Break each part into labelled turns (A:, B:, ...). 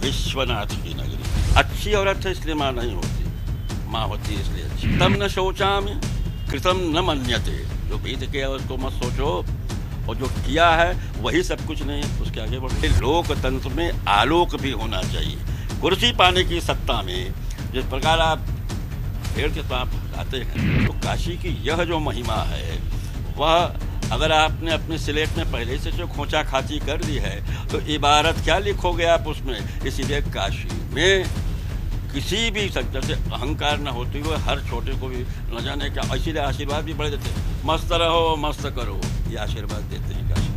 A: विश्वनाथ की नगरी। अच्छी औरत है इसलिए माँ नहीं होती, माँ होती है इसलिए अच्छी। तम न शोचामि कृतम न मन्यते, जो बीत गया उसको मत सोचो, और जो किया है वही सब कुछ नहीं है, उसके आगे बढ़ो। लोकतंत्र में आलोक भी होना चाहिए। कुर्सी पाने की सत्ता में जिस प्रकार आप पेड़ के पाप आते हैं, तो काशी की यह जो महिमा है वह अगर आपने अपने सिलेट में पहले से जो खोचा खाची कर दी है तो इबारत क्या लिखोगे आप उसमें। इसीलिए काशी में किसी भी सेक्टर से अहंकार न होते हुए हर छोटे को भी न जाने क्या, इसीलिए आशीर्वाद भी बड़े देते हैं, मस्त रहो मस्त करो, ये आशीर्वाद देते हैं काशी।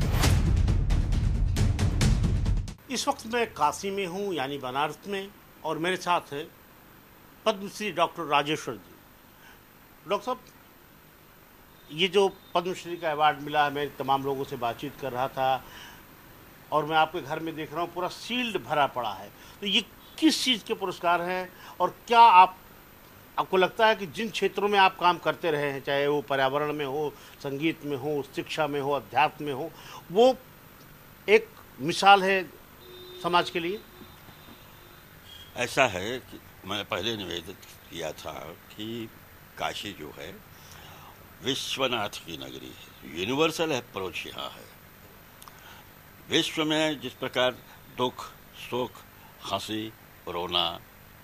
B: इस वक्त मैं काशी में हूँ यानी बनारस में, और मेरे साथ है पद्मश्री डॉक्टर राजेश्वर जी। डॉक्टर साहब, ये जो पद्मश्री का अवार्ड मिला है, मैं तमाम लोगों से बातचीत कर रहा था और मैं आपके घर में देख रहा हूँ पूरा सील्ड भरा पड़ा है, तो ये किस चीज़ के पुरस्कार हैं और क्या आपको लगता है कि जिन क्षेत्रों में आप काम करते रहे हैं, चाहे वो पर्यावरण में हो, संगीत में हो, शिक्षा में हो, अध्यात्म में हो, वो एक मिसाल है समाज के लिए?
A: ऐसा है कि मैंने पहले निवेदित किया था कि काशी जो है विश्वनाथ की नगरी है, यूनिवर्सल अप्रोच यहाँ है। विश्व में जिस प्रकार दुख सुख हंसी रोना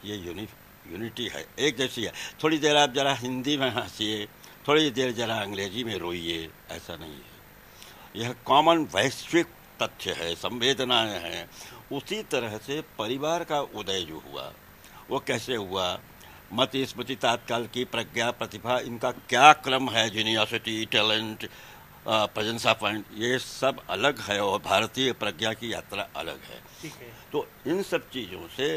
A: ये यूनिटी है, एक जैसी है। थोड़ी देर आप जरा हिंदी में हंसिए, थोड़ी देर जरा अंग्रेजी में रोइए, ऐसा नहीं है। यह कॉमन वैश्विक तथ्य है, संवेदनाएं हैं। उसी तरह से परिवार का उदय जो हुआ वो कैसे हुआ, मत स्मृति तात्काल की प्रज्ञा प्रतिभा, इनका क्या क्रम है, जीनियोसिटी टैलेंट प्रेजेंस ऑफ माइंड, ये सब अलग है और भारतीय प्रज्ञा की यात्रा अलग है।
B: ठीक है।
A: तो इन सब चीज़ों से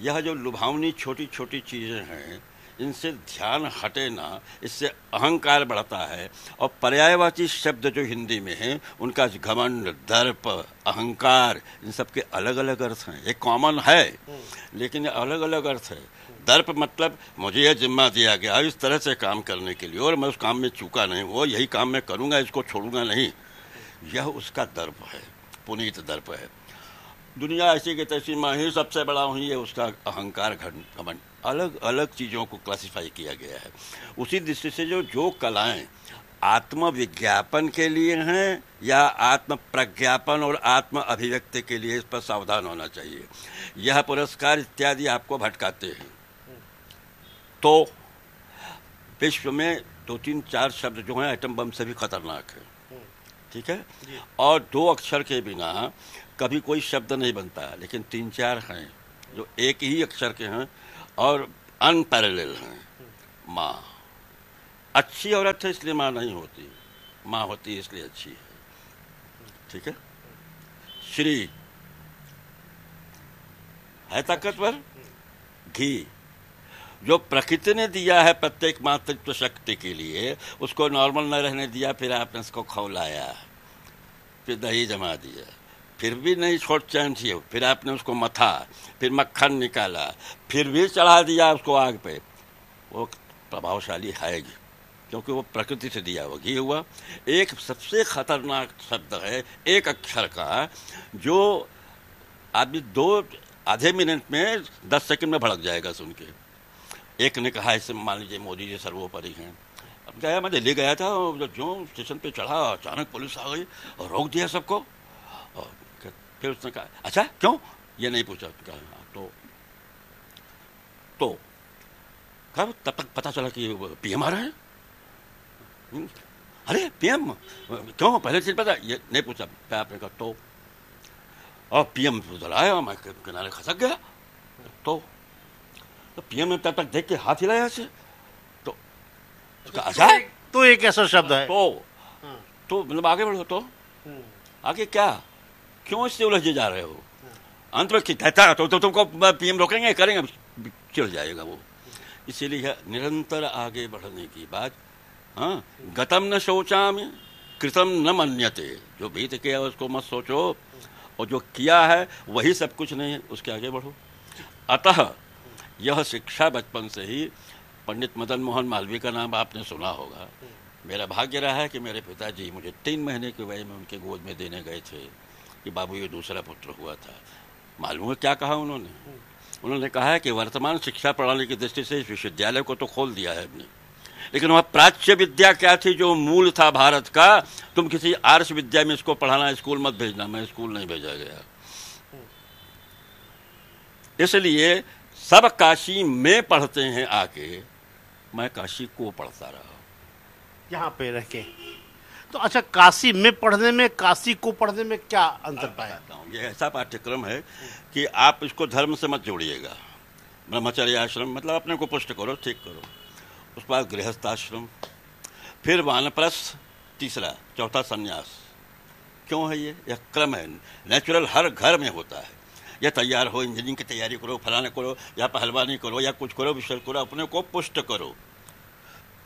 A: यह जो लुभावनी छोटी छोटी चीज़ें हैं इनसे ध्यान हटे ना, इससे अहंकार बढ़ता है। और पर्यायवाची शब्द जो हिंदी में हैं उनका घमंड दर्प अहंकार, इन सब के अलग अलग अर्थ हैं। एक कॉमन है लेकिन अलग अलग अर्थ है। दर्प मतलब मुझे यह जिम्मा दिया गया इस तरह से काम करने के लिए और मैं उस काम में चूका नहीं, वो यही काम मैं करूँगा, इसको छोड़ूंगा नहीं, यह उसका दर्प है, पुनीत दर्प है। दुनिया ऐसी की तैसी, मैं ही सबसे बड़ा हूँ, ये उसका अहंकार घमंड। अलग अलग चीज़ों को क्लासिफाई किया गया है। उसी दृष्टि से जो कलाएं आत्मविज्ञापन के लिए हैं या आत्म प्रज्ञापन और आत्म अभिव्यक्ति के लिए, इस पर सावधान होना चाहिए। यह पुरस्कार इत्यादि आपको भटकाते हैं। तो विश्व में 2-3-4 शब्द जो हैं एटम बम से भी खतरनाक है, ठीक है। और 2 अक्षर के बिना कभी कोई शब्द नहीं बनता, लेकिन 3-4 हैं जो एक ही अक्षर के हैं और अनपैरेलल हैं। माँ, अच्छी औरत है इसलिए माँ नहीं होती, माँ होती है इसलिए अच्छी है, ठीक है। श्री है ताकतवर, घी जो प्रकृति ने दिया है प्रत्येक मातृत्व शक्ति के लिए, उसको नॉर्मल न रहने दिया, फिर आपने उसको खौलाया, फिर दही जमा दिया, फिर भी नहीं छोड़ चैन थी, फिर आपने उसको मथा, फिर मक्खन निकाला, फिर भी चढ़ा दिया उसको आग पे, वो प्रभावशाली है क्योंकि वो प्रकृति से दिया हुआ घी हुआ। एक सबसे खतरनाक शब्द है एक अक्षर का, जो आदमी 2 आधे मिनट में 10 सेकंड में भड़क जाएगा सुन के। एक ने कहा ऐसे, मान लीजिए मोदी जी सर्वोपरि हैं, अब गया, मैं दिल्ली गया था, जो स्टेशन पे चढ़ा अचानक पुलिस आ गई और रोक दिया सबको। और फिर उसने कहा अच्छा क्यों, ये नहीं पूछा। कहा तो कहा तब तक पता चला कि पीएम आ रहे हैं। अरे पीएम क्यों, पहले से पता, ये नहीं पूछा। आपने कहा तो, और पीएम उधर आया, मैं किनारे खसक गया। तो पीएम ने तब तक देख के हाथ हिलाया से, तो अच्छा
B: तो एक ऐसा शब्द है
A: तो मतलब आगे बढ़ो। तो आगे क्या, क्यों इससे उलझे जा रहे हो? अंत में कहता तो तुमको पीएम रोकेंगे करेंगे, चिढ़ जाएगा वो। इसीलिए निरंतर आगे बढ़ने की बात। हाँ, गतम न शोचामि कृतम न मन्यते, जो बीत गया उसको मत सोचो, और जो किया है वही सब कुछ नहीं है, उसके आगे बढ़ो। अतः यह शिक्षा बचपन से ही, पंडित मदन मोहन मालवीय का नाम आपने सुना होगा। मेरा भाग्य रहा है कि मेरे पिताजी मुझे 3 महीने की वय में उनके गोद में देने गए थे कि बाबू ये दूसरा पुत्र हुआ था। मालूम है क्या कहा उन्होंने? उन्होंने कहा है कि वर्तमान शिक्षा प्रणाली की दृष्टि से इस विश्वविद्यालय को तो खोल दिया है हमने, लेकिन वह प्राच्य विद्या क्या थी जो मूल था भारत का, तुम किसी आर्ष विद्या में इसको पढ़ाना, स्कूल मत भेजना। मैं स्कूल नहीं भेजा गया। इसलिए सब काशी में पढ़ते हैं आके, मैं काशी को पढ़ता रहा
B: यहाँ पे रह के। तो अच्छा, काशी में पढ़ने में काशी को पढ़ने में क्या अंतर पाया?
A: ये ऐसा पाठ्यक्रम है कि आप इसको धर्म से मत जोड़िएगा। ब्रह्मचर्य आश्रम मतलब अपने को पुष्ट करो, ठीक करो, उसके बाद गृहस्थ आश्रम, फिर वानप्रस्थ, तीसरा, चौथा संन्यास। क्यों है ये? यह क्रम है, नेचुरल, हर घर में होता है। या तैयार हो, इंजीनियरिंग की तैयारी करो, फलाना करो, या पहलवानी करो, या कुछ करो, विश्व करो, अपने को पुष्ट करो।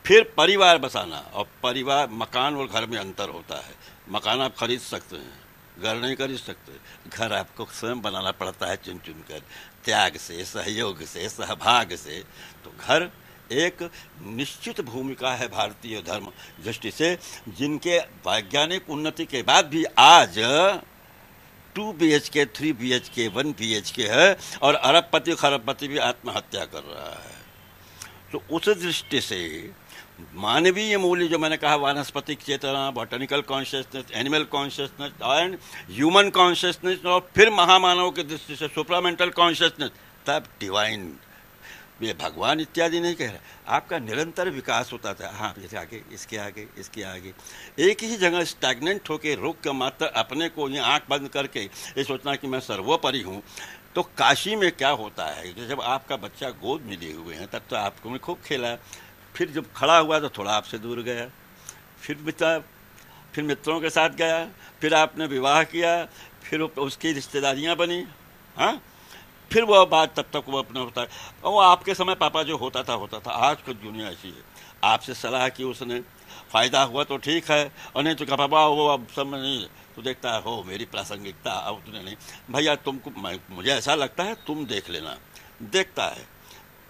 A: फिर परिवार बसाना, और परिवार, मकान और घर में अंतर होता है। मकान आप खरीद सकते हैं, घर नहीं खरीद सकते। घर आपको स्वयं बनाना पड़ता है, चुन चुन कर, त्याग से, सहयोग से, सहभाग से। तो घर एक निश्चित भूमिका है भारतीय धर्म दृष्टि से, जिनके वैज्ञानिक उन्नति के बाद भी आज 2 BHK, 3 BHK, 1 BHK है, और अरबपति खरबपति भी आत्महत्या कर रहा है। तो उस दृष्टि से मानवीय मूल्य जो मैंने कहा, वानस्पतिक चेतना, botanical consciousness, animal consciousness and human consciousness, और फिर महामानव की दृष्टि से सुप्रामेंटल कॉन्शियसनेस, तब डिवाइन। ये भगवान इत्यादि नहीं कह रहा, आपका निरंतर विकास होता था। हाँ, इसके आगे, इसके आगे, इसके आगे, एक ही जगह स्टैग्नेंट होकर रुक कर मात्र अपने को ये आंख बंद करके ये सोचना कि मैं सर्वोपरि हूँ। तो काशी में क्या होता है कि जब आपका बच्चा गोद में लिए हुए हैं, तब तो आपको में खूब खेला, फिर जब खड़ा हुआ तो थोड़ा आपसे दूर गया, फिर मित्रों के साथ गया, फिर आपने विवाह किया, फिर उसकी रिश्तेदारियाँ बनी। हाँ, फिर वह बात तब तक वो अपना होता है। और वो आपके समय पापा जो होता था। आज की दुनिया ऐसी है, आपसे सलाह की उसने, फ़ायदा हुआ तो ठीक है, और नहीं तो क्या पापा वो अब सब में नहीं, तो देखता है हो मेरी प्रासंगिकता, अब तुमने नहीं भैया, तुमको मुझे ऐसा लगता है तुम देख लेना, देखता है।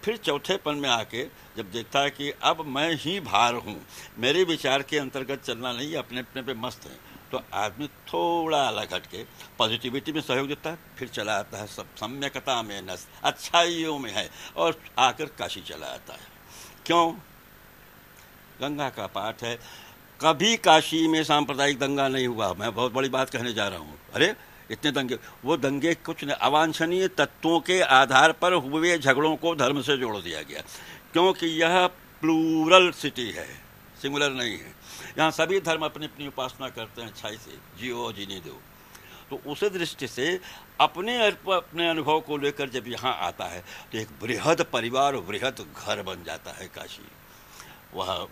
A: फिर चौथेपन में आके जब देखता है कि अब मैं ही भार हूँ, मेरे विचार के अंतर्गत चलना नहीं, अपने अपने पे मस्त है, तो आदमी थोड़ा अलग हटके पॉजिटिविटी में सहयोग देता है, फिर चला आता है सब सम्यकता में, नस अच्छाइयों में है, और आकर काशी चला आता है। क्यों? गंगा का पाठ है। कभी काशी में सांप्रदायिक दंगा नहीं हुआ। मैं बहुत बड़ी बात कहने जा रहा हूँ। अरे इतने दंगे, वो दंगे कुछ नहीं, अवांछनीय तत्वों के आधार पर हुए झगड़ों को धर्म से जोड़ दिया गया, क्योंकि यह प्लूरल सिटी है, सिंगुलर नहीं है। यहाँ सभी धर्म अपनी अपनी उपासना करते हैं, अच्छाई से जियो जीने दो। तो उस दृष्टि से अपने अनुभव को लेकर जब यहाँ आता है तो एक बृहद परिवार, बृहद घर बन जाता है काशी। वह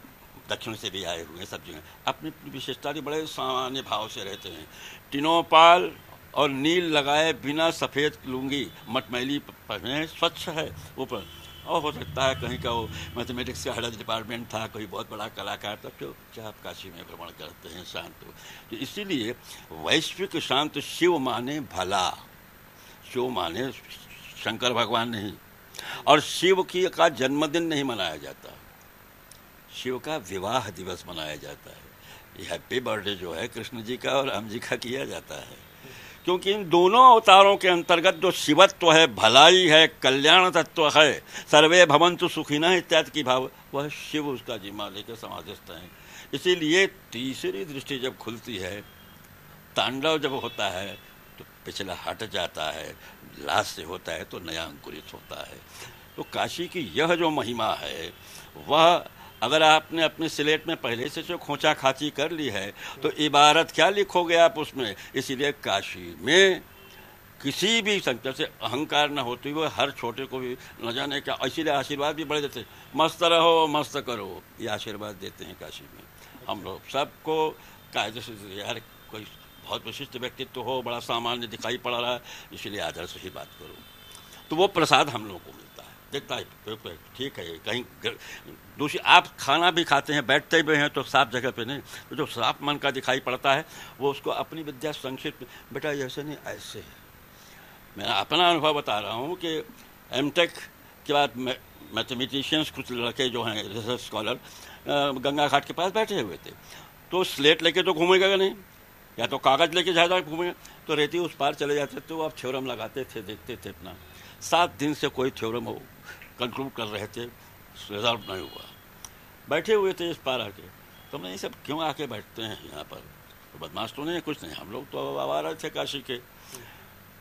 A: दक्षिण से भी आए हुए सब जगह अपनी अपनी विशेषता, बड़े सामान्य भाव से रहते हैं। टिनोपाल और नील लगाए बिना, सफ़ेद लुंगी, मटमैली पहने, स्वच्छ है ऊपर। और हो सकता है कहीं का वो मैथमेटिक्स का हेड डिपार्टमेंट था, कोई बहुत बड़ा कलाकार था, तो क्या आप काशी में भ्रमण करते हैं शांत। तो इसीलिए वैश्विक शांत शिव माने भला, शिव माने शंकर भगवान नहीं, और शिव की का जन्मदिन नहीं मनाया जाता, शिव का विवाह दिवस मनाया जाता है। ये हैप्पी बर्थडे जो है कृष्ण जी का और राम जी का किया जाता है, क्योंकि इन दोनों अवतारों के अंतर्गत जो शिवत्व है, भलाई है, कल्याण तत्व है, सर्वे भवन्तु सुखिनः इत्यादि की भाव, वह शिव उसका जिम्मा लेकर समाधिस्थ हैं। इसीलिए तीसरी दृष्टि जब खुलती है, तांडव जब होता है तो पिछला हट जाता है, लास्य होता है तो नया अंकुरित होता है। तो काशी की यह जो महिमा है, वह अगर आपने अपने स्लेट में पहले से जो खोचा खाची कर ली है तो इबारत क्या लिखोगे आप उसमें। इसीलिए काशी में किसी भी संकट से अहंकार न होते हुए हर छोटे को भी न जाने क्या, इसीलिए आशीर्वाद भी बड़े देते हैं, मस्त रहो मस्त करो, ये आशीर्वाद देते हैं काशी में। हम लोग सबको कायदे से, यार कोई बहुत विशिष्ट व्यक्तित्व हो, बड़ा सामान्य दिखाई पड़ रहा है, इसलिए आदर से ही बात करो, तो वो प्रसाद हम लोगों को मिलता है, देखता है ठीक है। कहीं दूसरी आप खाना भी खाते हैं, बैठते भी हैं तो साफ जगह पे नहीं, तो जो साफ मन का दिखाई पड़ता है वो उसको अपनी विद्या संक्षिप्त, बेटा ऐसे नहीं ऐसे है। मैं अपना अनुभव बता रहा हूँ कि एमटेक के बाद मैथमेटिशियंस कुछ लड़के जो हैं रिसर्च स्कॉलर गंगा घाट के पास बैठे हुए थे, तो स्लेट लेके तो घूमेगा नहीं, या तो कागज लेके ज़्यादा घूमे तो रेती उस पार चले जाते, तो आप थ्योरम लगाते थे, देखते थे अपना। 7 दिन से कोई थ्योरम हो कंक्लूड कर रहे थे, रिजॉल्व नहीं हुआ, बैठे हुए थे इस पार आके। तो मैं ये सब क्यों आके बैठते हैं यहाँ पर, तो बदमाश तो नहीं है, कुछ नहीं, हम लोग तो आवारा थे काशी के।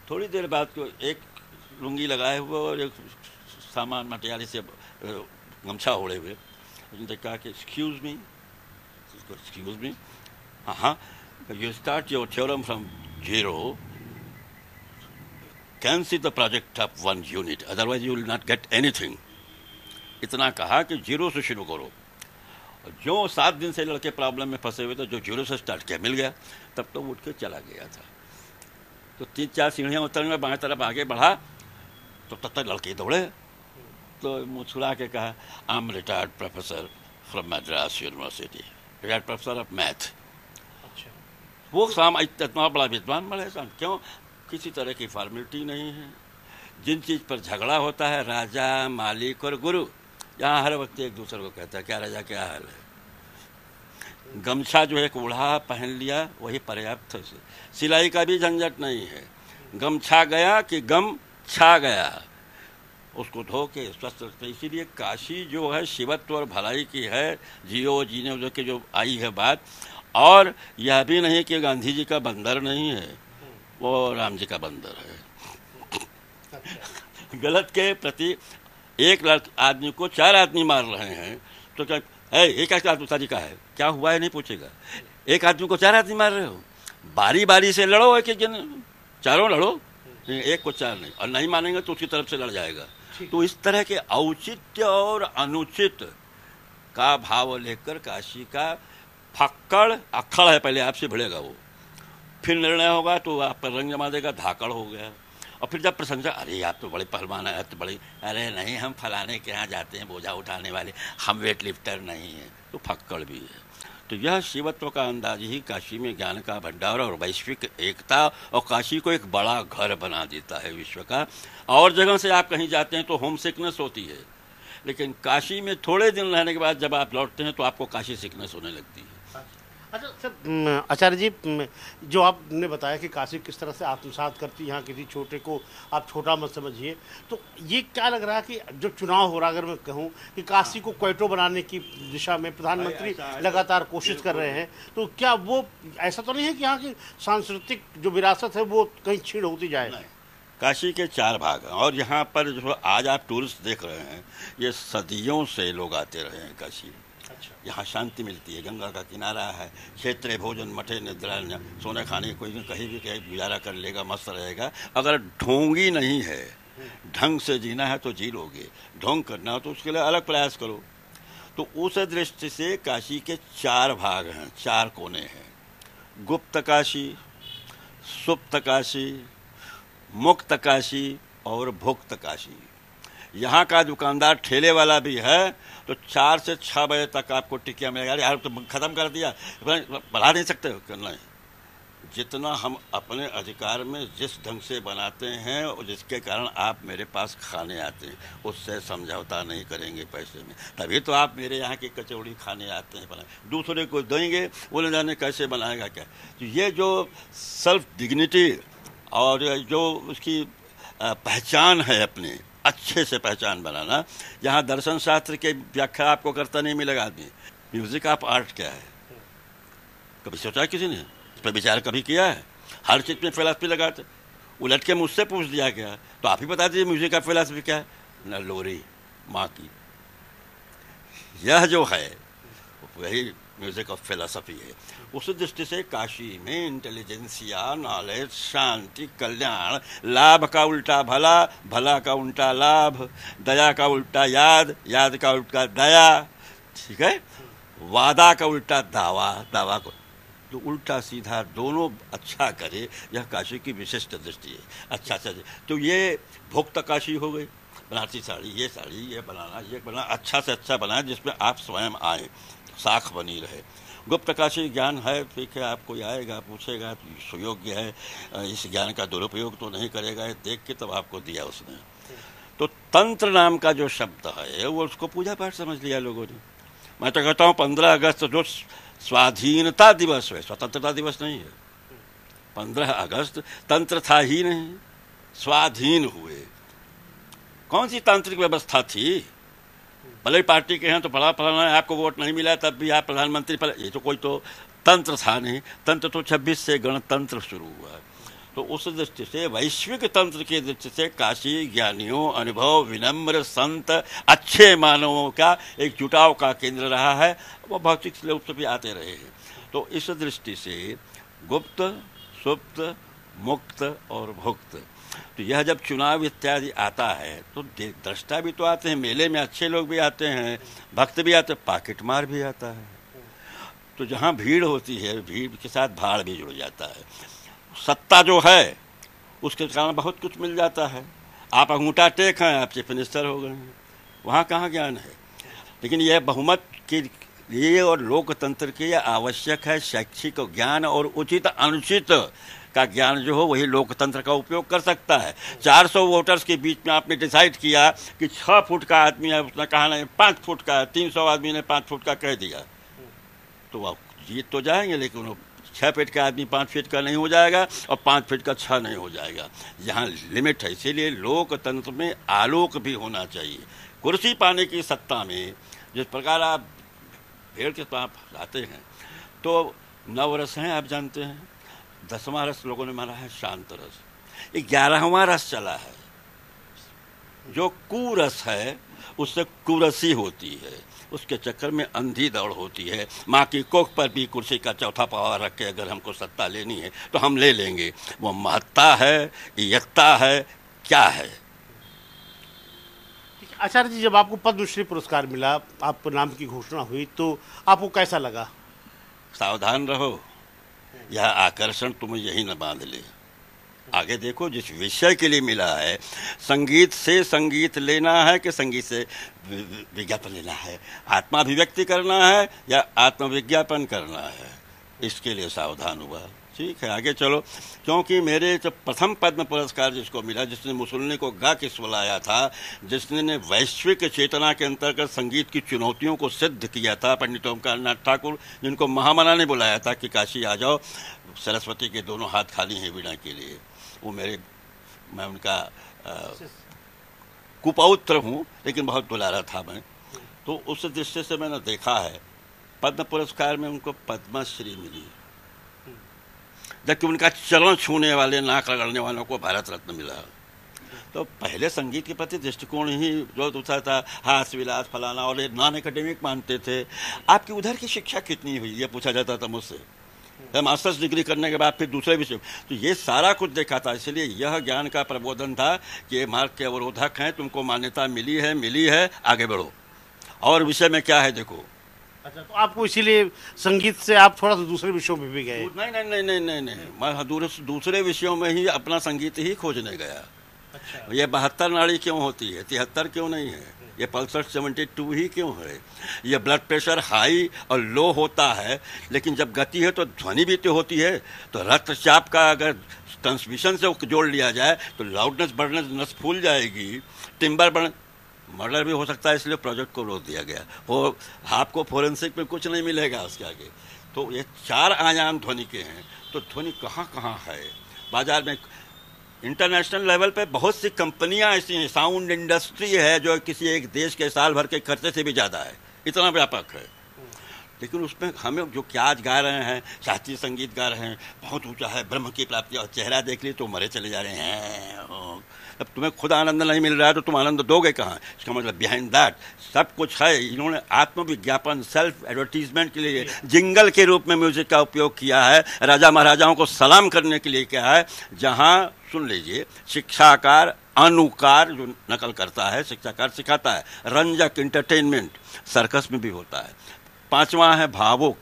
A: थोड़ी देर बाद को एक लुंगी लगाए हुए और एक सामान मटियाली से गमछा ओढ़े हुए, उन्होंने कहा कि एक्सक्यूज मी, हाँ, you start your theorem from 0, cancel the project of 1 unit, otherwise you will not get anything। इतना कहा कि 0 से शुरू करो। जो 7 दिन से लड़के प्रॉब्लम में फंसे हुए थे, जो 0 से स्टार्ट किया मिल गया, तब तो उठ के चला गया था। तो 3-4 सीढ़ियाँ उतरने में बाएं तरफ आगे बढ़ा तो तब तक लड़के दौड़े। तो मुस्कुरा के कहा, I am retired professor from Madras university, retired professor of math. वो शाम इतना बड़ा विद्वान बड़े सन, क्यों? किसी तरह की फॉर्मेलिटी नहीं है। जिन चीज़ पर झगड़ा होता है, राजा, मालिक और गुरु, यहाँ हर वक्त एक दूसरे को कहता है, क्या राजा क्या हाल है। गमछा जो है एक ओढ़ा पहन लिया, वही पर्याप्त है। सिलाई का भी झंझट नहीं है। गमछा गया कि गम छा गया, उसको धो के स्वस्थ रखते। इसीलिए काशी जो है शिवत्व और भलाई की है, जियो जीने की जो आई है बात। और यह भी नहीं कि गांधी जी का बंदर नहीं है, वो राम जी का बंदर है। गलत के प्रति एक आदमी को 4 आदमी मार रहे हैं, तो क्या एक तरीका है? क्या हुआ है नहीं पूछेगा। एक आदमी को 4 आदमी मार रहे हो, बारी बारी से लड़ो, एक जन, चारों लड़ो, एक को 4 नहीं। और नहीं मानेंगे तो उसकी तरफ से लड़ जाएगा। तो इस तरह के औचित्य और अनुचित का भाव लेकर काशी का फक्कड़ अक्खड़ है, पहले आपसे भिड़ेगा वो, फिर निर्णय होगा तो आप पर रंग जमा देगा, धाकड़ हो गया। और फिर जब प्रशंसा, अरे आप तो बड़े पहलवान है, तो बड़ी, अरे नहीं हम फलाने के यहाँ जाते हैं बोझा उठाने वाले, हम वेट लिफ्टर नहीं हैं, तो फक्कड़ भी है। तो यह शिवत्व का अंदाज ही काशी में ज्ञान का भंडार और वैश्विक एकता, और काशी को एक बड़ा घर बना देता है विश्व का। और जगह से आप कहीं जाते हैं तो होम सिकनेस होती है, लेकिन काशी में थोड़े दिन रहने के बाद जब आप लौटते हैं तो आपको काशी सिकनेस होने लगती है।
B: अच्छा सर, आचार्य जी, जो आपने बताया कि काशी किस तरह से आत्मसात करती है, यहाँ किसी छोटे को आप छोटा मत समझिए, तो ये क्या लग रहा है कि जो चुनाव हो रहा है, अगर मैं कहूँ कि काशी को क्वेटो बनाने की दिशा में प्रधानमंत्री लगातार कोशिश कर रहे हैं, तो क्या वो ऐसा तो नहीं है कि यहाँ की सांस्कृतिक जो विरासत है वो कहीं छीड़ होती जाए?
A: काशी के 4 भाग हैं, और यहाँ पर जो आज आप टूरिस्ट देख रहे हैं, ये सदियों से लोग आते रहे हैं काशी। यहाँ शांति मिलती है, गंगा का किनारा है, क्षेत्रीय भोजन, मठे निद्रा, सोने खाने, कोई कहीं भी कहीं गुजारा कर लेगा, मस्त रहेगा। अगर ढोंगी नहीं है, ढंग से जीना है तो जी लोगे, ढोंग करना हो तो उसके लिए अलग प्रयास करो। तो उस दृष्टि से काशी के 4 भाग हैं, 4 कोने हैं। गुप्त काशी, सुप्त काशी, मुक्त काशी और भुक्त काशी। यहाँ का दुकानदार ठेले वाला भी है तो 4 से 6 बजे तक आपको टिकिया मिलेगा। यार तो ख़त्म कर दिया, बढ़ा नहीं सकते हो? नहीं, जितना हम अपने अधिकार में जिस ढंग से बनाते हैं और जिसके कारण आप मेरे पास खाने आते हैं, उससे समझौता नहीं करेंगे पैसे में। तभी तो आप मेरे यहाँ की कचौड़ी खाने आते हैं। बनाए दूसरे को देंगे, वो न जाने कैसे बनाएगा क्या। तो ये जो सेल्फ डिग्निटी और जो उसकी पहचान है, अपने अच्छे से पहचान बनाना, यहाँ दर्शन शास्त्र के व्याख्या आपको करता नहीं मिलेगा आदमी। म्यूजिक ऑफ आर्ट क्या है, कभी सोचा किसी ने? इस पर विचार कभी किया है? हर चीज़ में फिलॉसफी लगाते। उलट के मुझसे पूछ दिया गया तो आप ही बता दीजिए म्यूजिक ऑफ फिलॉसफी क्या है? न लोरी माँ की, यह जो है वही म्यूजिक ऑफ फिलॉसफी है। उस दृष्टि से काशी में इंटेलिजेंसिया, नॉलेज, शांति, कल्याण, लाभ का उल्टा भला, भला का उल्टा लाभ, दया का उल्टा याद, याद का उल्टा दया, ठीक है, वादा का उल्टा दावा, दावा को जो उल्टा सीधा दोनों अच्छा करे, यह काशी की विशिष्ट दृष्टि है। अच्छा अच्छा, तो ये भुक्त काशी हो गई, बनारसी साड़ी, ये बनाना अच्छा से अच्छा बनाए जिसमें आप स्वयं आए, साख बनी रहे। गुप्त काशी ज्ञान है, ठीक है, आपको आएगा, पूछेगा, सुयोग्य है, इस ज्ञान का दुरुपयोग तो नहीं करेगा, देख के तब आपको दिया उसने। तो तंत्र नाम का जो शब्द है वो उसको पूजा पाठ समझ लिया लोगों ने। मैं तो कहता हूँ 15 अगस्त जो स्वाधीनता दिवस है, स्वतंत्रता दिवस नहीं है, 15 अगस्त तंत्र था ही नहीं, स्वाधीन हुए। कौन सी तांत्रिक व्यवस्था थी? भले पार्टी के हैं तो बड़ा फलाना है, आपको वोट नहीं मिला तब भी आप प्रधानमंत्री, ये तो कोई तो तंत्र था नहीं। तंत्र तो 26 से गणतंत्र शुरू हुआ। तो उस दृष्टि से वैश्विक तंत्र की दृष्टि से काशी ज्ञानियों, अनुभव, विनम्र संत, अच्छे मानवों का एक जुटाव का केंद्र रहा है। वो भौतिक रूप से भी आते रहे हैं। तो इस दृष्टि से गुप्त, सुप्त, मुक्त और भुक्त, तो यह जब चुनाव इत्यादि आता है तो दृष्टा भी तो आते हैं, मेले में अच्छे लोग भी आते हैं, भक्त भी आते हैं, पॉकेट मार भी आता है। तो जहाँ भीड़ होती है, भीड़ के साथ भाड़ भी जुड़ जाता है। सत्ता जो है उसके कारण बहुत कुछ मिल जाता है। आप अंगूठा टेक हैं, आप चीफ मिनिस्टर हो गए हैं, वहाँ कहाँ ज्ञान है। लेकिन यह बहुमत के लिए और लोकतंत्र के लिए आवश्यक है शैक्षिक ज्ञान, और उचित अनुचित का ज्ञान जो हो वही लोकतंत्र का उपयोग कर सकता है। 400 वोटर्स के बीच में आपने डिसाइड किया कि 6 फुट का आदमी है, उसने कहा नहीं 5 फुट का है, 300 आदमी ने 5 फुट का कह दिया, तो आप जीत तो जाएंगे, लेकिन 6 फीट का आदमी 5 फीट का नहीं हो जाएगा और 5 फीट का 6 नहीं हो जाएगा। यहाँ लिमिट है। इसीलिए लोकतंत्र में आलोक भी होना चाहिए। कुर्सी पाने की सत्ता में जिस प्रकार आप भेड़ के पाप लाते हैं, तो 9 रस हैं, आप जानते हैं। 10वां रस लोगों ने माना है शांत रस, 11वां रस चला है। जो कुरस है उससे कुरसी होती है, उसके चक्कर में अंधी दौड़ होती है। माँ की कोख पर भी कुर्सी का चौथा पावा रख के अगर हमको सत्ता लेनी है तो हम ले लेंगे। वो महत्ता है, यत्ता है, क्या है?
B: आचार्य जी, जब आपको पद्मश्री पुरस्कार मिला, आपके नाम की घोषणा हुई, तो आपको कैसा लगा?
A: सावधान रहो, यह आकर्षण तुम्हें यही न बांध ले। आगे देखो, जिस विषय के लिए मिला है, संगीत से संगीत लेना है कि संगीत से विज्ञापन लेना है, आत्माभिव्यक्ति करना है या आत्मविज्ञापन करना है, इसके लिए सावधान हुआ। ठीक है, आगे चलो। क्योंकि मेरे जो प्रथम पद्म पुरस्कार जिसको मिला, जिसने मुसोलिनी को गा के सुलाया था, जिसने वैश्विक चेतना के अंतर्गत संगीत की चुनौतियों को सिद्ध किया था, पंडित ओमकार नाथ ठाकुर, जिनको महामना ने बुलाया था कि काशी आ जाओ, सरस्वती के दोनों हाथ खाली हैं वीणा के लिए। वो मैं उनका कुपौत्र हूँ, लेकिन बहुत दुलारा था मैं। तो उस दृष्टि से मैंने देखा है, पद्म पुरस्कार में उनको पद्मश्री मिली, जबकि उनका चरण छूने वाले, नाक रगड़ने वालों को भारत रत्न मिला। तो पहले संगीत के प्रति दृष्टिकोण ही जो दूसरा था, हास्य विलास फलाना, और नॉन एकेडमिक मानते थे। आपकी उधर की शिक्षा कितनी हुई, ये पूछा जाता था मुझसे। मास्टर्स डिग्री करने के बाद फिर दूसरे विषय, तो ये सारा कुछ देखा था। इसलिए यह ज्ञान का प्रबोधन था कि ये मार्ग के अवरोधक हैं, तुमको मान्यता मिली है, आगे बढ़ो, और विषय में क्या है देखो।
B: अच्छा, तो आपको इसीलिए संगीत से आप थोड़ा सा दूसरे विषयों में भी गए?
A: नहीं, मैं दूसरे विषयों में ही अपना संगीत ही खोजने गया। अच्छा। ये 72 नाड़ी क्यों होती है, 73 क्यों नहीं है, ये पल्सर 72 ही क्यों है? ये ब्लड प्रेशर हाई और लो होता है, लेकिन जब गति है तो ध्वनि भी तो होती है। तो रक्तचाप का अगर ट्रांसमिशन से जोड़ लिया जाए तो लाउडनेस बढ़ने, नस फूल जाएगी, टिम्बर बढ़, मर्डर भी हो सकता है। इसलिए प्रोजेक्ट को रोक दिया गया। वो आपको फोरेंसिक में कुछ नहीं मिलेगा उसके आगे। तो ये 4 आयाम ध्वनि के हैं। तो ध्वनि कहाँ कहाँ है बाजार में? इंटरनेशनल लेवल पे बहुत सी कंपनियां ऐसी हैं, साउंड इंडस्ट्री है जो किसी एक देश के साल भर के खर्चे से भी ज़्यादा है, इतना व्यापक है। लेकिन उसमें हमें जो क्या आज गा रहे हैं, शास्त्रीय संगीत गा रहे हैं, बहुत ऊंचा है, ब्रह्म की प्राप्ति, और चेहरा देख ली तो मरे चले जा रहे हैं। अब तुम्हें खुद आनंद नहीं मिल रहा है तो तुम आनंद दोगे कहाँ? इसका मतलब बिहाइंड दैट सब कुछ है। इन्होंने आत्मविज्ञापन, सेल्फ एडवर्टीजमेंट के लिए जिंगल के रूप में म्यूजिक का उपयोग किया है। राजा महाराजाओं को सलाम करने के लिए क्या है, जहाँ सुन लीजिए, शिक्षाकार अनुकार जो नकल करता है, शिक्षाकार सिखाता है। रंजक इंटरटेनमेंट सर्कस में भी होता है। 5वां है भावुक,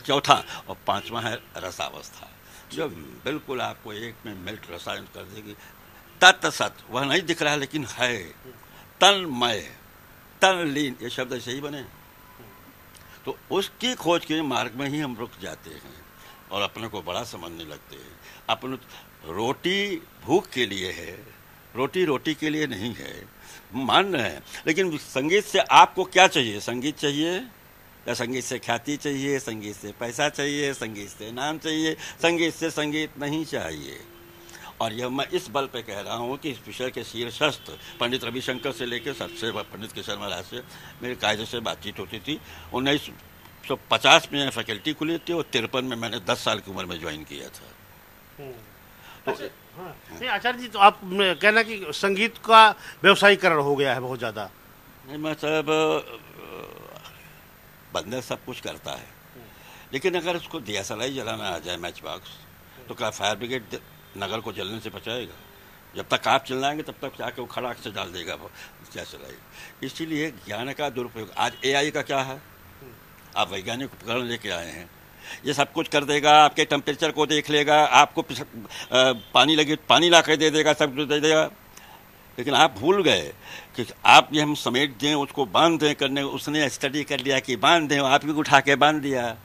A: चौथा, और 5वां है रसावस्था, जो बिल्कुल आपको एक में मेल्ट रसायन कर देगी। तत् सत वह नहीं दिख रहा लेकिन है, तन्मय, तनलीन, ये शब्द ऐसे ही बने। तो उसकी खोज के मार्ग में ही हम रुक जाते हैं और अपने को बड़ा समझने लगते हैं। अपन रोटी भूख के लिए है, रोटी के लिए नहीं है, मान रहे हैं। लेकिन संगीत से आपको क्या चाहिए? संगीत चाहिए या संगीत से ख्याति चाहिए, संगीत से पैसा चाहिए, संगीत से नाम चाहिए, संगीत से संगीत नहीं चाहिए। और यह मैं इस बल पे कह रहा हूँ कि इस विषय के शीर्षस्थ पंडित रविशंकर से लेकर सबसे पंडित किशोर महाराज से मेरे कायदे से बातचीत होती थी। 1950 में फैकल्टी खुली थी और 53 में मैंने 10 साल की उम्र में ज्वाइन किया था।
B: तो हाँ, नहीं आचार्य जी, तो आप कहना कि संगीत का व्यवसायीकरण हो गया है बहुत ज़्यादा?
A: नहीं, मतलब बंदर सब कुछ करता है, लेकिन अगर उसको दिया सलाई जलाना आ जाए, मैच बॉक्स, तो क्या फायर ब्रिगेड नगर को जलने से बचाएगा? जब तक आप चिल्लाएंगे तब तक जाके वो खड़ाक से डाल देगा वो क्या चलाएगा। इसीलिए ज्ञान का दुरुपयोग। आज एआई का क्या है, आप वैज्ञानिक उपकरण लेके आए हैं, ये सब कुछ कर देगा, आपके टेम्परेचर को देख लेगा, आपको पानी ला कर दे देगा, सब कुछ दे देगा। लेकिन आप भूल गए कि आप ये हम समेट दें, उसको बांध दें करने, उसने स्टडी कर लिया कि बांध दें, आप भी उठा के बांध दिया।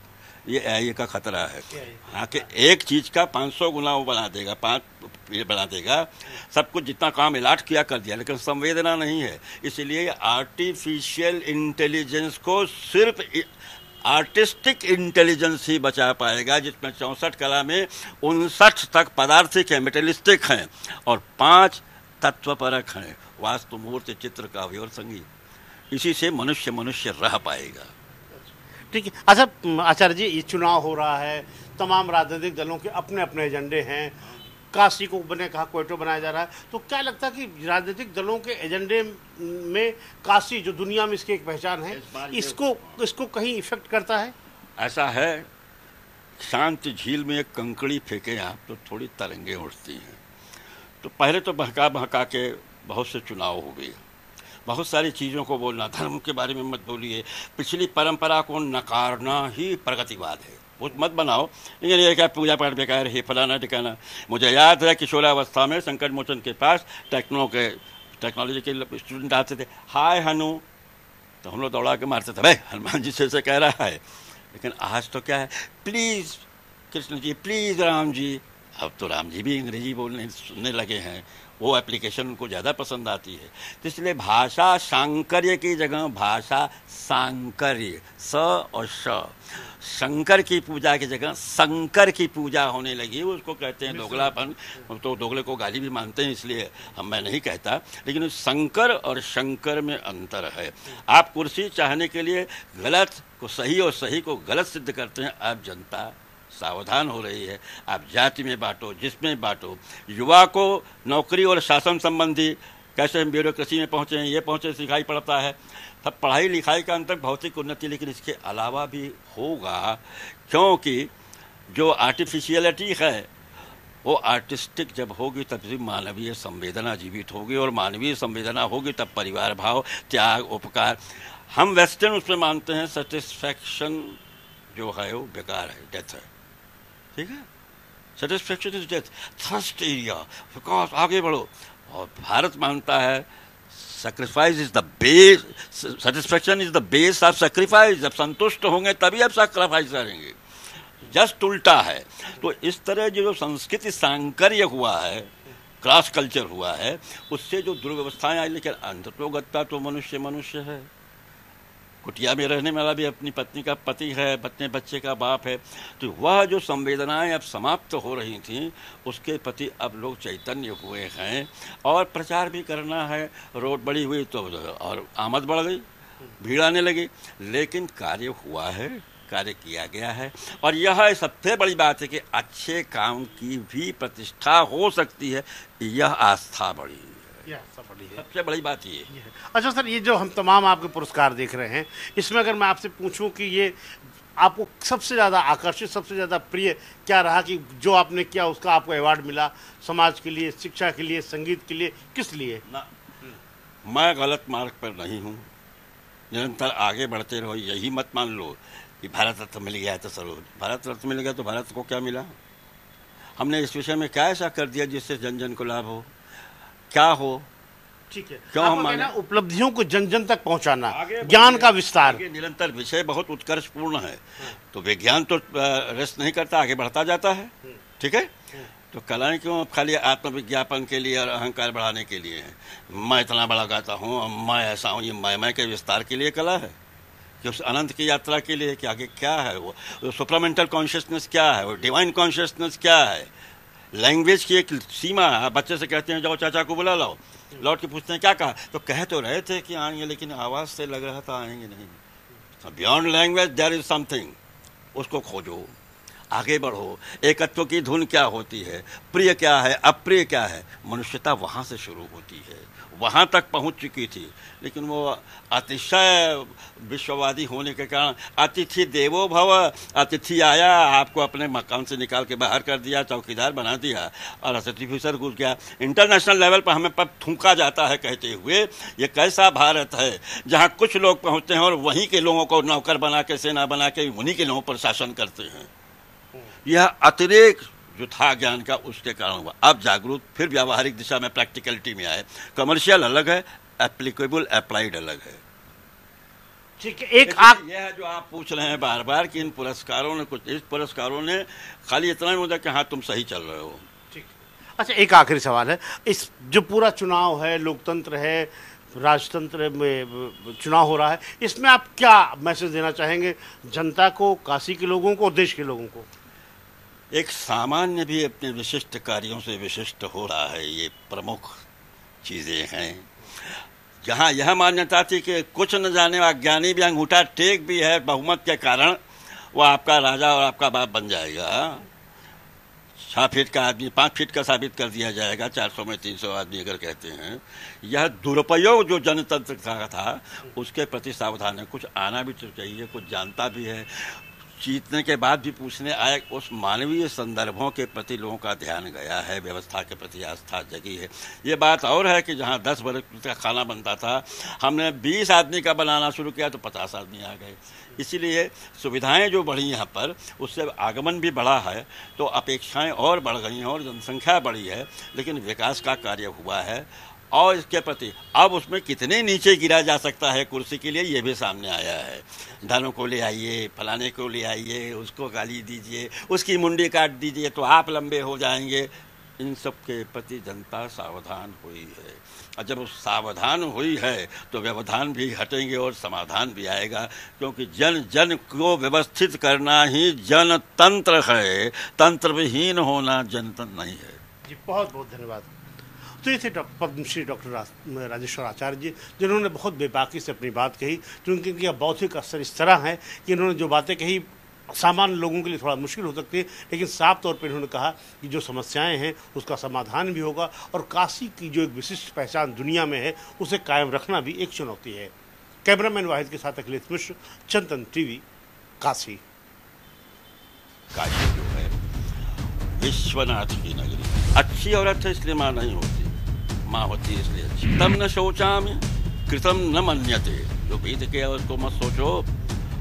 A: ये एआई का खतरा है। हाँ, कि एक चीज़ का 500 गुना वो बना देगा, 5 बना देगा, सब कुछ जितना काम इलाट किया कर दिया, लेकिन संवेदना नहीं है। इसलिए आर्टिफिशियल इंटेलिजेंस को सिर्फ आर्टिस्टिक इंटेलिजेंस ही बचा पाएगा, जिसमें 64 कला में 59 तक पदार्थिक है, मेटेलिस्टिक हैं, और 5 तत्वपरक हैं, वास्तु, मूर्ति, चित्र, काव्य और संगीत। इसी से मनुष्य रह पाएगा।
B: ठीक है। अच्छा आचार्य जी, ये चुनाव हो रहा है, तमाम राजनीतिक दलों के अपने अपने एजेंडे हैं, काशी को बने कहा क्वेटो बनाया जा रहा है, तो क्या लगता है कि राजनीतिक दलों के एजेंडे में काशी, जो दुनिया में इसकी एक पहचान है, इसको कहीं इफेक्ट करता है?
A: ऐसा है, शांत झील में एक कंकड़ी फेंके आप तो थोड़ी तरंगे उठती हैं। तो पहले तो बहका के बहुत से चुनाव हो गए, बहुत सारी चीज़ों को बोलना, धर्म के बारे में मत बोलिए, पिछली परंपरा को नकारना ही प्रगतिवाद है, वो मत बनाओ। लेकिन ये क्या पूजा पाठ बेकार है, फलाना ठिकाना। मुझे याद है किशोरावस्था में संकट मोचन के पास टेक्नोलॉजी के स्टूडेंट आते थे, हाय हनु, तो हम लोग दौड़ा के मारते थे, भाई हनुमान जी से कह रहा है। लेकिन आज तो क्या है, प्लीज़ कृष्ण जी, प्लीज़ राम जी। अब तो राम जी भी अंग्रेजी बोलने सुनने लगे हैं, वो एप्लीकेशन उनको ज़्यादा पसंद आती है। तो इसलिए भाषा सांकर्य की जगह भाषा सांकर्य, स और श, शंकर की पूजा की जगह शंकर की पूजा होने लगी। उसको कहते हैं दोगलापन, तो दोगले को गाली भी मानते हैं, इसलिए मैं नहीं कहता, लेकिन शंकर और शंकर में अंतर है। आप कुर्सी चाहने के लिए गलत को सही और सही को गलत सिद्ध करते हैं। आप जनता सावधान हो रही है, आप जाति में बांटो, जिसमें बांटो। युवा को नौकरी और शासन संबंधी कैसे हम ब्यूरोक्रेसी में पहुँचे हैं, ये पहुँचे, सिखाई पड़ता है। तब पढ़ाई लिखाई का अंतर भौतिक उन्नति, लेकिन इसके अलावा भी होगा, क्योंकि जो आर्टिफिशियलिटी है वो आर्टिस्टिक जब होगी तब भी मानवीय संवेदना जीवित होगी, और मानवीय संवेदना होगी तब परिवार भाव, त्याग, उपकार। हम वेस्टर्न उसमें मानते हैं सेटिस्फैक्शन जो है वो बेकार है, डेथ है, ठीक है। Satisfaction is death, thirst area, विकास, आगे बढ़ो। और भारत मानता है sacrifice is the base, satisfaction is the base of sacrifice. जब संतुष्ट होंगे तभी आप सेक्रीफाइस करेंगे, जस्ट उल्टा है। तो इस तरह जो संस्कृति सांकर्य हुआ है, क्लास कल्चर हुआ है, उससे जो दुर्व्यवस्थाएं आई, लेकिन अंततोगत्ता तो मनुष्य मनुष्य है। कुटिया में रहने वाला भी अपनी पत्नी का पति है, अपने बच्चे का बाप है। तो वह जो संवेदनाएं अब समाप्त हो रही थीं, उसके प्रति अब लोग चैतन्य हुए हैं, और प्रचार भी करना है। रोड बड़ी हुई तो और आमद बढ़ गई, भीड़ आने लगी, लेकिन कार्य हुआ है, कार्य किया गया है। और यह सबसे बड़ी बात है कि अच्छे काम की भी प्रतिष्ठा हो सकती है, यह आस्था बड़ी है, सबसे बड़ी बात ये है।
B: अच्छा सर, ये जो हम तमाम आपके पुरस्कार देख रहे हैं, इसमें अगर मैं आपसे पूछूं कि ये आपको सबसे ज़्यादा आकर्षित, सबसे ज़्यादा प्रिय क्या रहा, कि जो आपने किया उसका आपको अवार्ड मिला, समाज के लिए, शिक्षा के लिए, संगीत के लिए, किस लिए?
A: मैं गलत मार्ग पर नहीं हूँ, निरंतर आगे बढ़ते रहो। यही मत मान लो कि भारत रत्न मिल गया है तो सर भारत रत्न मिल गया तो भारत को क्या मिला? हमने इस विषय में क्या ऐसा कर दिया जिससे जन जन को लाभ हो, क्या हो?
B: ठीक है,
A: क्यों हम माने
B: उपलब्धियों को जन जन तक पहुंचाना, ज्ञान का विस्तार।
A: निरंतर विषय बहुत उत्कर्षपूर्ण है, तो विज्ञान तो रेस्ट नहीं करता, आगे बढ़ता जाता है, ठीक है। तो कलाएं क्यों खाली आत्मविज्ञापन के लिए और अहंकार बढ़ाने के लिए है? मैं इतना बड़ा गाता हूँ, मैं ऐसा हूँ, ये मैं के विस्तार के लिए कला है कि उस अनंत की यात्रा के लिए कि आगे क्या है, वो सुपरामेंटल कॉन्शियसनेस क्या है, वो डिवाइन कॉन्शियसनेस क्या है। लैंग्वेज की एक सीमा है। बच्चे से कहते हैं जाओ चाचा को बुला लाओ, लौट के पूछते हैं क्या कहा, तो कह तो रहे थे कि आएंगे, लेकिन आवाज़ से लग रहा था आएंगे नहीं। Beyond language there is something, उसको खोजो, आगे बढ़ो। एकत्व की धुन क्या होती है, प्रिय क्या है, अप्रिय क्या है, मनुष्यता वहाँ से शुरू होती है, वहाँ तक पहुँच चुकी थी। लेकिन वो अतिशय विश्ववादी होने के कारण अतिथि देवो भव, अतिथि आया आपको अपने मकान से निकाल के बाहर कर दिया, चौकीदार बना दिया और अतिथि ऑफिसर घुस गया। इंटरनेशनल लेवल पर हमें पर थूका जाता है कहते हुए ये कैसा भारत है जहाँ कुछ लोग पहुँचते हैं और वहीं के लोगों को नौकर बना के, सेना बना के उन्हीं के लोगों पर शासन करते हैं। यह अतिरेक जो था ज्ञान का, उसके कारण हुआ। अब जागरूक फिर व्यावहारिक दिशा में प्रैक्टिकलिटी में आए। कमर्शियल अलग है, एप्लीकेबल अप्लाइड अलग है।
B: ठीक है, एक आप
A: यह है जो आप पूछ रहे हैं बार बार कि इन पुरस्कारों ने कुछ, इस पुरस्कारों ने खाली इतना ही होता कि हाँ तुम सही चल रहे हो।
B: ठीक। अच्छा, एक आखिरी सवाल है, इस जो पूरा चुनाव है, लोकतंत्र है, राजतंत्र में चुनाव हो रहा है, इसमें आप क्या मैसेज देना चाहेंगे जनता को, काशी के लोगों को और देश के लोगों को?
A: एक सामान्य भी अपने विशिष्ट कार्यों से विशिष्ट हो रहा है, ये प्रमुख चीज़ें हैं। जहाँ यह मान्यता थी कि कुछ न जाने अज्ञानी भी अंगूठा टेक भी है बहुमत के कारण, वो आपका राजा और आपका बाप बन जाएगा। 6 फीट का आदमी 5 फीट का साबित कर दिया जाएगा, 400 में 300 आदमी अगर कहते हैं। यह दुरुपयोग जो जनतंत्र का था उसके प्रति सावधान है। कुछ आना भी चाहिए, कुछ जानता भी है, जीतने के बाद भी पूछने आए। उस मानवीय संदर्भों के प्रति लोगों का ध्यान गया है, व्यवस्था के प्रति आस्था जगी है। ये बात और है कि जहाँ 10 वर्ग का खाना बनता था, हमने 20 आदमी का बनाना शुरू किया तो 50 आदमी आ गए। इसीलिए सुविधाएं जो बढ़ी यहाँ पर, उससे आगमन भी बढ़ा है, तो अपेक्षाएं और बढ़ गई हैं और जनसंख्या बढ़ी है, लेकिन विकास का कार्य हुआ है। और इसके प्रति अब उसमें कितने नीचे गिरा जा सकता है कुर्सी के लिए, ये भी सामने आया है। धनों को ले आइए, फलाने को ले आइए, उसको गाली दीजिए, उसकी मुंडी काट दीजिए तो आप लंबे हो जाएंगे। इन सब के प्रति जनता सावधान हुई है, और जब सावधान हुई है तो व्यवधान भी हटेंगे और समाधान भी आएगा। क्योंकि जन जन को व्यवस्थित करना ही जनतंत्र है, तंत्र विहीन होना जनतंत्र नहीं है।
B: जी, बहुत बहुत धन्यवाद। तो ये थे पद्मश्री डॉक्टर राजेश्वर आचार्य जी, जिन्होंने बहुत बेबाकी से अपनी बात कही, क्योंकि इनका बौद्धिक असर इस तरह है कि इन्होंने जो बातें कही सामान्य लोगों के लिए थोड़ा मुश्किल हो सकती है, लेकिन साफ तौर पर इन्होंने कहा कि जो समस्याएं हैं उसका समाधान भी होगा, और काशी की जो एक विशिष्ट पहचान दुनिया में है उसे कायम रखना भी एक चुनौती है। कैमरामैन वाहिद के साथ अखिलेश मिश्र, चिंतन टीवी, काशी।
A: काशी जो है विश्वनाथ की नगरी, अच्छी औरत है इसलिए माँ नहीं होती, माँ होती है इसलिए अच्छी। तम न शोचामि कृतम न मन्यते, जो बीत गया उसको मत सोचो,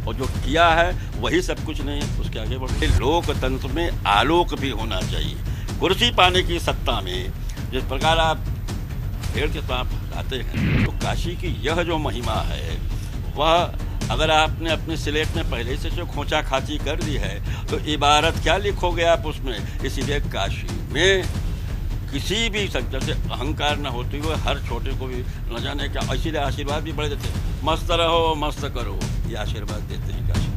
A: और जो किया है वही सब कुछ नहीं है, उसके आगे बढ़ो। लोकतंत्र में आलोक भी होना चाहिए। कुर्सी पाने की सत्ता में जिस प्रकार आप पेड़ के पास आते हैं, तो काशी की यह जो महिमा है, वह अगर आपने अपने सिलेट में पहले से जो खोचा खाची कर दी है तो इबारत क्या लिखोगे आप उसमें। इसीलिए काशी में किसी भी सेक्टर से अहंकार न होते हुए हर छोटे को भी न जाने क्या, इसीलिए आशीर्वाद भी बड़े देते हैं। मस्त रहो, मस्त करो, ये आशीर्वाद देते हैं काशी।